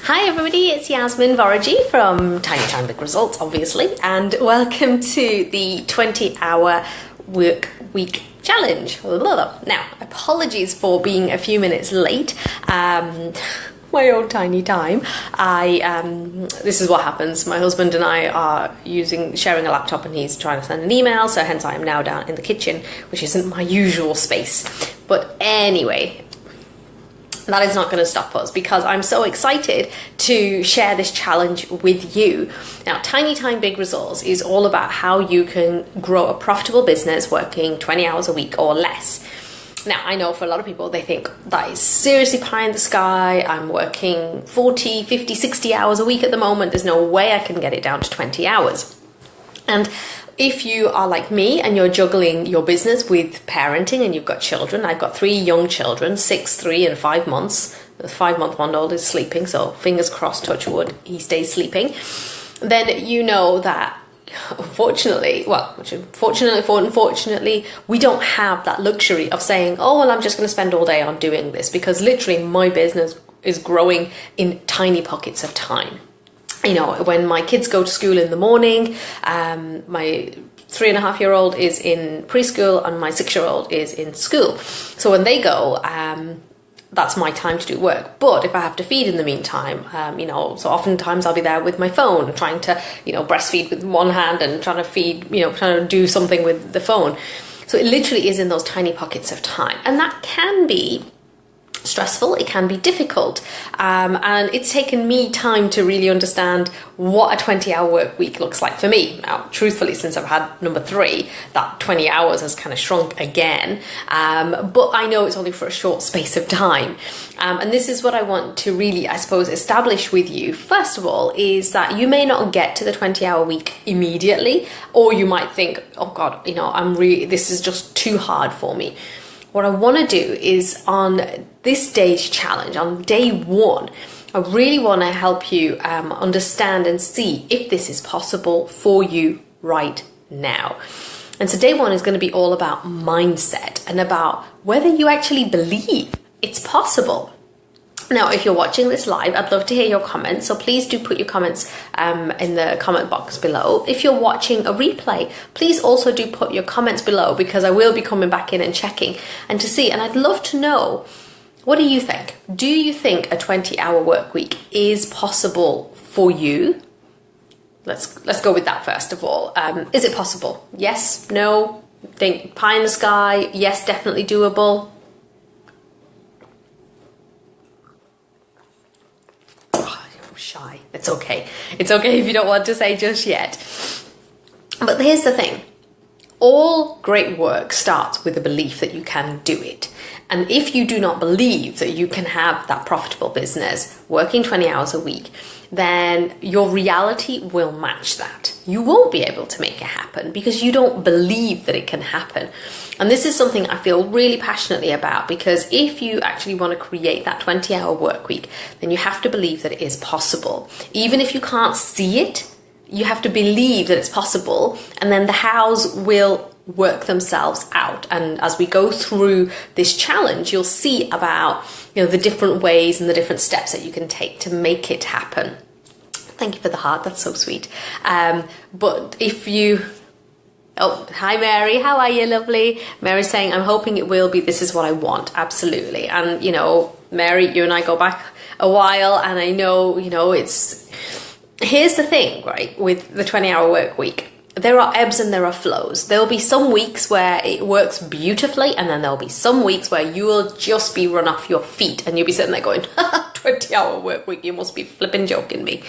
Hi everybody, it's Yasmin Voraji from Tiny Time Big Results, obviously, and welcome to the 20-hour work week challenge. Now, apologies for being a few minutes late. My own tiny time. This is what happens. My husband and I are sharing a laptop and he's trying to send an email, so hence I am now down in the kitchen, which isn't my usual space. But anyway, that is not going to stop us because I'm so excited to share this challenge with you. Now, Tiny Time Big Results is all about how you can grow a profitable business working 20 hours a week or less. Now, I know for a lot of people, they think that is seriously pie in the sky. I'm working 40, 50, 60 hours a week at the moment. There's no way I can get it down to 20 hours. And if you are like me and you're juggling your business with parenting and you've got children, I've got 3 young children, 6, 3 and 5 months. The 5-month-old is sleeping, so fingers crossed, touch wood, he stays sleeping. Then you know that unfortunately, we don't have that luxury of saying, oh, well, I'm just going to spend all day on doing this, because literally my business is growing in tiny pockets of time. You know, when my kids go to school in the morning, my 3.5-year-old is in preschool and my 6-year-old is in school. So when they go, that's my time to do work. But if I have to feed in the meantime, so oftentimes I'll be there with my phone trying to, breastfeed with one hand and trying to feed, trying to do something with the phone. So it literally is in those tiny pockets of time. And that can be stressful, it can be difficult, and it's taken me time to really understand what a 20-hour work week looks like for me. Now, truthfully, since I've had number 3, that 20 hours has kind of shrunk again, but I know it's only for a short space of time, and this is what I want to really, I suppose, establish with you. First of all, is that you may not get to the 20-hour week immediately, or you might think, oh God, this is just too hard for me. What I want to do is, on this stage challenge, on day 1, I really want to help you understand and see if this is possible for you right now. And so day 1 is going to be all about mindset and about whether you actually believe it's possible. Now, if you're watching this live, I'd love to hear your comments, so please do put your comments in the comment box below. If you're watching a replay, please also do put your comments below, because I will be coming back in and checking and to see, and I'd love to know, what do you think? Do you think a 20-hour work week is possible for you? Let's go with that first of all. Is it possible? Yes? No? Think pie in the sky? Yes, definitely doable? Shy. It's okay. It's okay if you don't want to say just yet. But here's the thing. All great work starts with a belief that you can do it. And if you do not believe that you can have that profitable business working 20 hours a week, then your reality will match that. You won't be able to make it happen because you don't believe that it can happen. And this is something I feel really passionately about, because if you actually want to create that 20-hour work week, then you have to believe that it is possible. Even if you can't see it, you have to believe that it's possible, and then the hows will work themselves out. And as we go through this challenge, you'll see about the different ways and the different steps that you can take to make it happen. Thank you for the heart, that's so sweet. But if you... Oh, hi Mary, how are you, lovely? Mary's saying, I'm hoping it will be, this is what I want. Absolutely. And Mary, you and I go back a while, and I know, it's... Here's the thing, right, with the 20-hour work week. There are ebbs and there are flows. There'll be some weeks where it works beautifully, and then there'll be some weeks where you will just be run off your feet and you'll be sitting there going, 20-hour work week, you must be flipping joking me.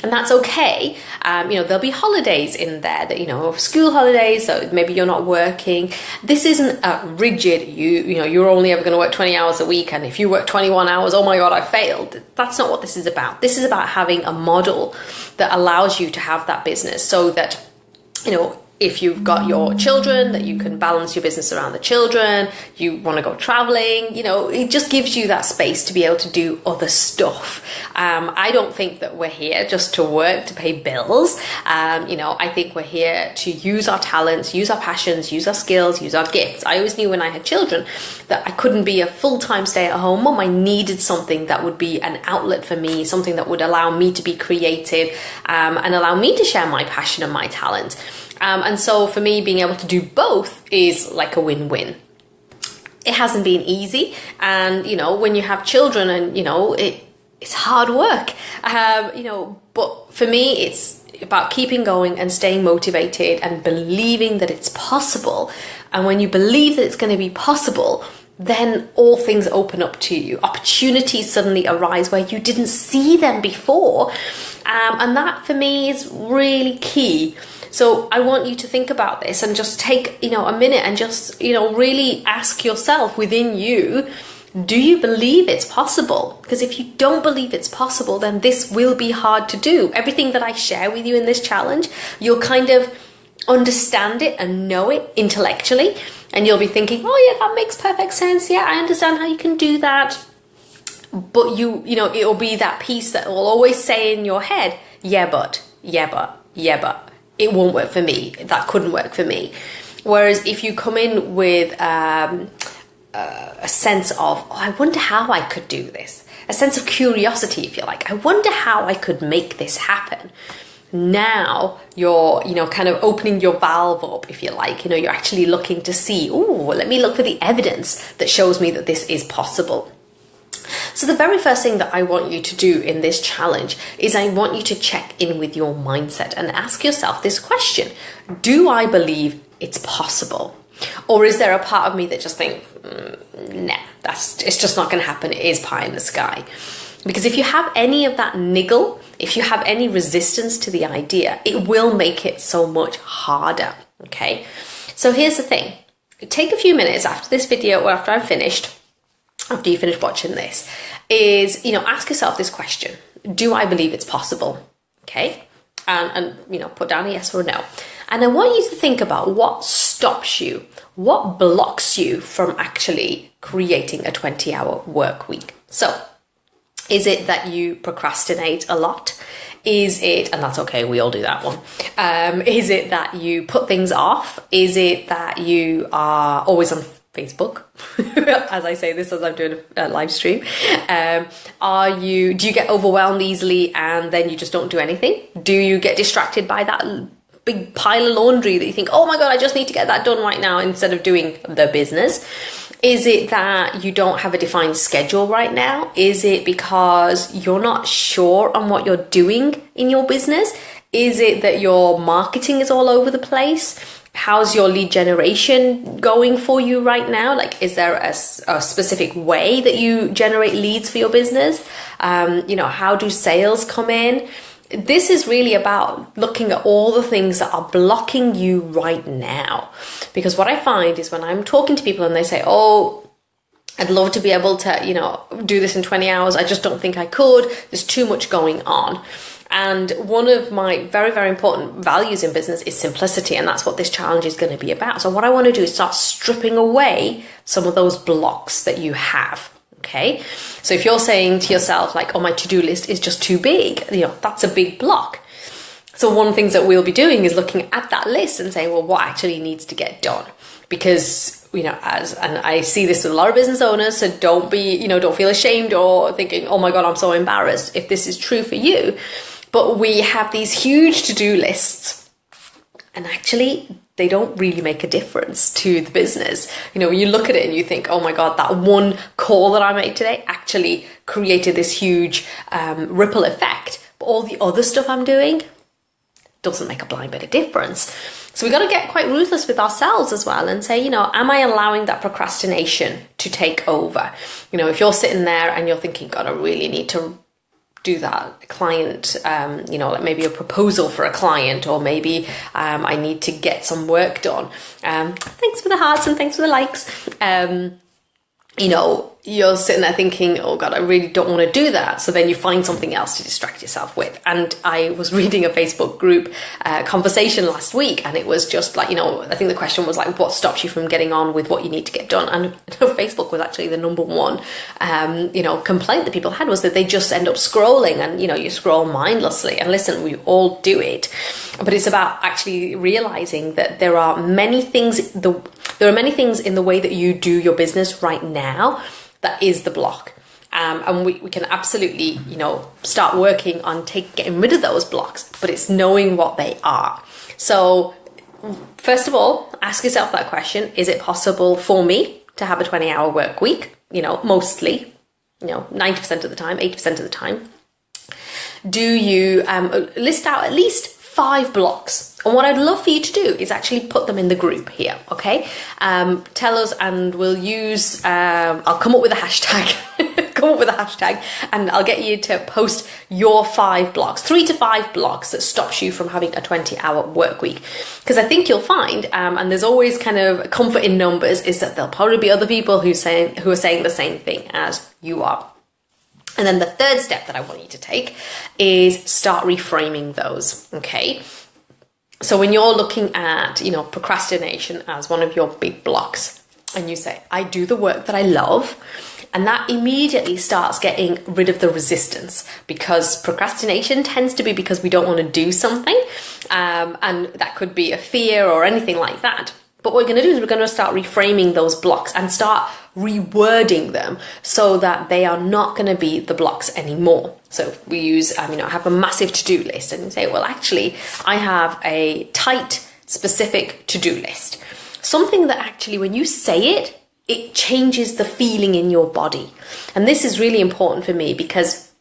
And that's okay. There'll be holidays in there that, school holidays, so maybe you're not working. This isn't a rigid, you're only ever going to work 20 hours a week, and if you work 21 hours, oh my God, I failed. That's not what this is about. This is about having a model that allows you to have that business so that, if you've got your children, that you can balance your business around the children, you want to go traveling, it just gives you that space to be able to do other stuff. I don't think that we're here just to work to pay bills. I think we're here to use our talents, use our passions, use our skills, use our gifts. I always knew when I had children that I couldn't be a full-time stay-at-home mom. I needed something that would be an outlet for me, something that would allow me to be creative, and allow me to share my passion and my talent. And so for me, being able to do both is like a win-win. It hasn't been easy. And, when you have children and, it's hard work, but for me, it's about keeping going and staying motivated and believing that it's possible. And when you believe that it's going to be possible, then all things open up to you. Opportunities suddenly arise where you didn't see them before. And that for me is really key. So I want you to think about this and just take, a minute and just, really ask yourself within you, do you believe it's possible? Because if you don't believe it's possible, then this will be hard to do. Everything that I share with you in this challenge, you'll kind of understand it and know it intellectually. And you'll be thinking, oh yeah, that makes perfect sense. Yeah, I understand how you can do that. But it'll be that piece that will always say in your head, yeah, but. It won't work for me. That couldn't work for me. Whereas if you come in with a sense of, I wonder how I could do this. A sense of curiosity, if you like. I wonder how I could make this happen. Now you're, kind of opening your valve up, if you like. You're actually looking to see, let me look for the evidence that shows me that this is possible. So the very first thing that I want you to do in this challenge is I want you to check in with your mindset and ask yourself this question. Do I believe it's possible? Or is there a part of me that just thinks, nah, it's just not going to happen. It is pie in the sky. Because if you have any of that niggle, if you have any resistance to the idea, it will make it so much harder. Okay. So here's the thing. Take a few minutes after this video or after I'm finished, after you finish watching this, is, ask yourself this question. Do I believe it's possible? Okay. And put down a yes or a no. And I want you to think about what stops you, what blocks you from actually creating a 20-hour work week. So is it that you procrastinate a lot? Is it, and that's okay, we all do that one. Is it that you put things off? Is it that you are always on Facebook, as I say this as I'm doing a live stream? Do you get overwhelmed easily and then you just don't do anything? Do you get distracted by that big pile of laundry that you think, oh my God, I just need to get that done right now instead of doing the business? Is it that you don't have a defined schedule right now? Is it because you're not sure on what you're doing in your business? Is it that your marketing is all over the place? How's your lead generation going for you right now? Like, is there a specific way that you generate leads for your business? How do sales come in? This is really about looking at all the things that are blocking you right now. Because what I find is when I'm talking to people and they say, oh, I'd love to be able to, do this in 20 hours. I just don't think I could. There's too much going on. And one of my very, very important values in business is simplicity. And that's what this challenge is going to be about. So what I want to do is start stripping away some of those blocks that you have. Okay. So if you're saying to yourself, like, oh, my to-do list is just too big, that's a big block. So one of the things that we'll be doing is looking at that list and saying, well, what actually needs to get done? Because, and I see this with a lot of business owners, so don't feel ashamed or thinking, oh my God, I'm so embarrassed if this is true for you. But we have these huge to-do lists and actually they don't really make a difference to the business. When you look at it and you think, oh my God, that one call that I made today actually created this huge ripple effect. But all the other stuff I'm doing doesn't make a blind bit of difference. So we got to get quite ruthless with ourselves as well and say, am I allowing that procrastination to take over? If you're sitting there and you're thinking, God, I really need to do that client, like maybe a proposal for a client, or maybe I need to get some work done. Thanks for the hearts and thanks for the likes. you're sitting there thinking, oh God, I really don't want to do that. So then you find something else to distract yourself with. And I was reading a Facebook group conversation last week, and it was just like, I think the question was like, what stops you from getting on with what you need to get done? And Facebook was actually the number one, complaint that people had, was that they just end up scrolling, and, you scroll mindlessly. And listen, we all do it, but it's about actually realizing that there are many things in the way that you do your business right now that is the block. And we can absolutely, start working on getting rid of those blocks, but it's knowing what they are. So first of all, ask yourself that question. Is it possible for me to have a 20-hour work week? Mostly, 90% of the time, 80% of the time. Do you list out at least 5 blocks? And what I'd love for you to do is actually put them in the group here, okay? Tell us, and we'll use, I'll come up with a hashtag, and I'll get you to post your 5 blocks, 3 to 5 blocks that stops you from having a 20-hour work week. Because I think you'll find, and there's always kind of comfort in numbers, is that there'll probably be other people who are saying the same thing as you are. And then the third step that I want you to take is start reframing those, okay? So when you're looking at, procrastination as one of your big blocks, and you say, I do the work that I love, and that immediately starts getting rid of the resistance, because procrastination tends to be because we don't want to do something, and that could be a fear or anything like that. But what we're going to do is we're going to start reframing those blocks and start rewording them so that they are not going to be the blocks anymore. So we use, I have a massive to-do list, and you say, well, actually, I have a tight, specific to-do list. Something that actually, when you say it, it changes the feeling in your body. And this is really important for me, because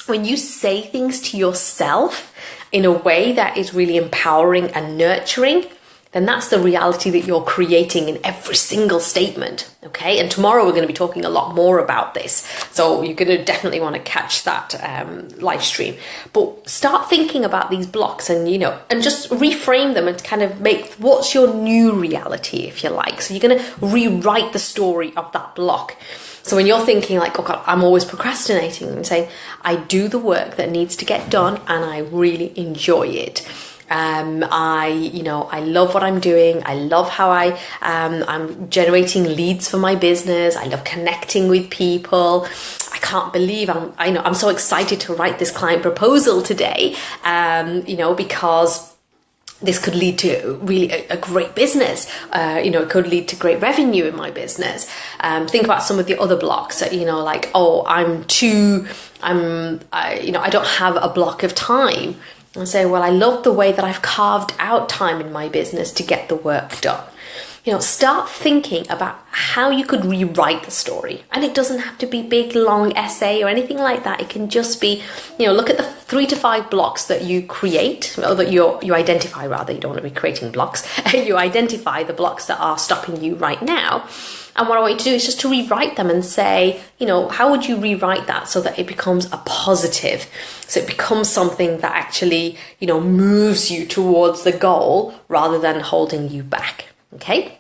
when you say things to yourself in a way that is really empowering and nurturing, then that's the reality that you're creating in every single statement, okay? And tomorrow we're going to be talking a lot more about this, so you're going to definitely want to catch that live stream. But start thinking about these blocks, and and just reframe them, and kind of make what's your new reality, if you like. So you're going to rewrite the story of that block. So when you're thinking like, oh God, I'm always procrastinating, and saying, I do the work that needs to get done, and I really enjoy it. I love what I'm doing. I love how I'm generating leads for my business. I love connecting with people. I can't believe I'm so excited to write this client proposal today, because this could lead to really a great business. It could lead to great revenue in my business. Think about some of the other blocks that, like, oh, I don't have a block of time. And say, well, I love the way that I've carved out time in my business to get the work done. Start thinking about how you could rewrite the story. And it doesn't have to be big, long essay or anything like that. It can just be, look at the 3 to 5 blocks that you create, or that you identify, rather. You don't want to be creating blocks. You identify the blocks that are stopping you right now. And what I want you to do is just to rewrite them and say, how would you rewrite that so that it becomes a positive? So it becomes something that actually, moves you towards the goal rather than holding you back. Okay?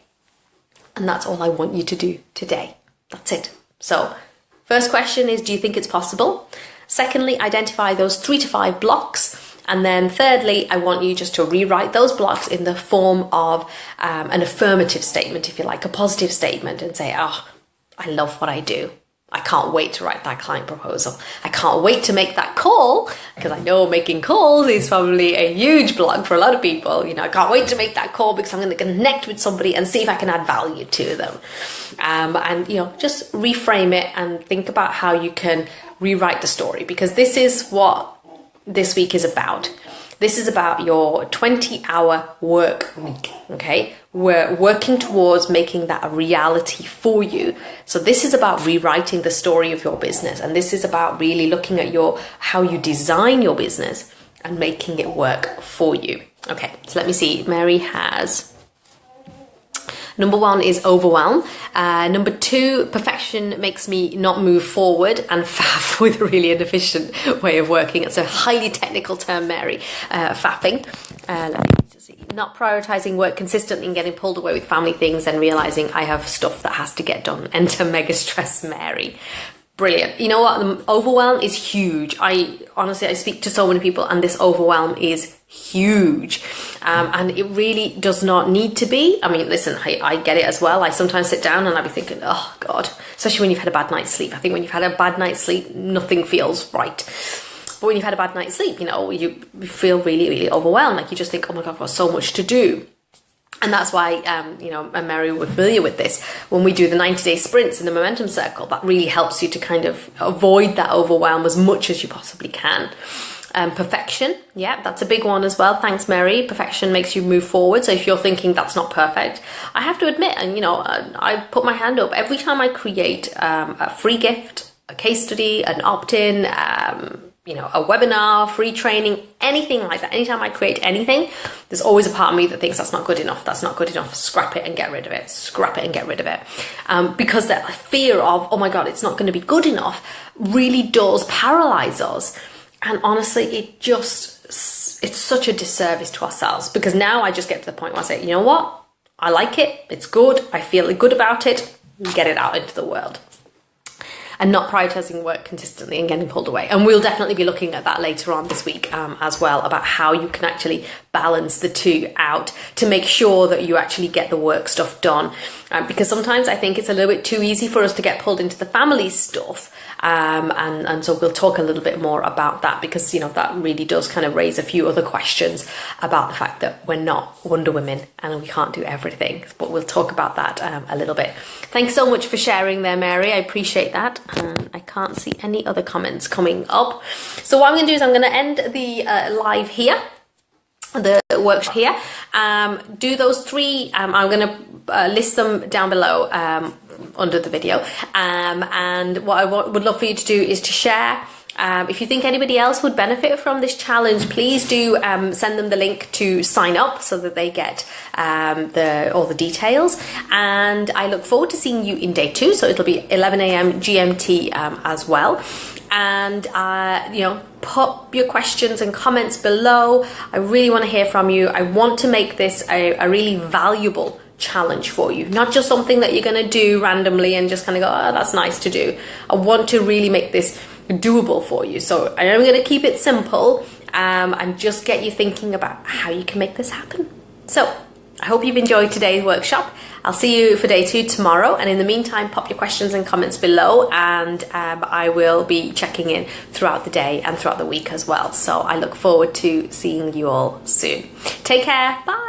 And that's all I want you to do today. That's it. So first question is, do you think it's possible? Secondly, identify those 3 to 5 blocks. And then thirdly, I want you just to rewrite those blocks in the form of an affirmative statement, if you like, a positive statement, and say, oh, I love what I do. I can't wait to write that client proposal. I can't wait to make that call, because I know making calls is probably a huge block for a lot of people. I can't wait to make that call because I'm going to connect with somebody and see if I can add value to them. Just reframe it and think about how you can rewrite the story, because this is what this week is about. This is about your 20-hour work week, okay? We're working towards making that a reality for you. So this is about rewriting the story of your business, and this is about really looking at how you design your business and making it work for you. Okay, so let me see. Mary has... Number 1 is overwhelm. Number 2, perfection makes me not move forward, and faff with a really inefficient way of working. It's a highly technical term, Mary. Faffing. Let me just Not prioritizing work consistently and getting pulled away with family things and realizing I have stuff that has to get done. Enter mega stress Mary. Brilliant. You know what? The overwhelm is huge. I speak to so many people and this overwhelm is huge. And it really does not need to be. I mean, listen, I get it as well. I sometimes sit down and I'll be thinking, oh God, especially when you've had a bad night's sleep. I think when you've had a bad night's sleep, nothing feels right. But when you've had a bad night's sleep, you know, you feel really, really overwhelmed. Like you just think, oh my God, I've got so much to do. And that's why, you know, and Mary, we're familiar with this. When we do the 90-day sprints in the Momentum Circle, that really helps you to kind of avoid that overwhelm as much as you possibly can. Perfection, yeah, that's a big one as well. Thanks, Mary. Perfection makes you move forward. So if you're thinking that's not perfect, I have to admit, and you know, I put my hand up every time I create a free gift, a case study, an opt-in, you know, a webinar, free training, anything like that. Anytime I create anything, there's always a part of me that thinks that's not good enough. That's not good enough. Scrap it and get rid of it. Scrap it and get rid of it. Because that fear of, oh my God, it's not going to be good enough really does paralyze us. And honestly, it's such a disservice to ourselves, because now I just get to the point where I say, you know what? I like it. It's good. I feel good about it. Get it out into the world. And not prioritizing work consistently and getting pulled away. And we'll definitely be looking at that later on this week as well, about how you can actually balance the two out to make sure that you actually get the work stuff done. Because sometimes I think it's a little bit too easy for us to get pulled into the family stuff. And so we'll talk a little bit more about that, because, you know, that really does kind of raise a few other questions about the fact that we're not Wonder Women and we can't do everything. But we'll talk about that a little bit. Thanks so much for sharing there, Mary. I appreciate that. I can't see any other comments coming up. So what I'm going to do is I'm going to end the live here, the workshop here. Do those three. I'm going to list them down below under the video. And what I would love for you to do is to share. If you think anybody else would benefit from this challenge, please do send them the link to sign up so that they get all the details. And I look forward to seeing you in day 2. So it'll be 11 a.m. GMT as well. And, you know, pop your questions and comments below. I really want to hear from you. I want to make this a really valuable challenge for you, not just something that you're going to do randomly and just kind of go, oh, that's nice to do. I want to really make this doable for you. So I'm going to keep it simple and just get you thinking about how you can make this happen. So I hope you've enjoyed today's workshop. I'll see you for day 2 tomorrow. And in the meantime, pop your questions and comments below, and I will be checking in throughout the day and throughout the week as well. So I look forward to seeing you all soon. Take care. Bye.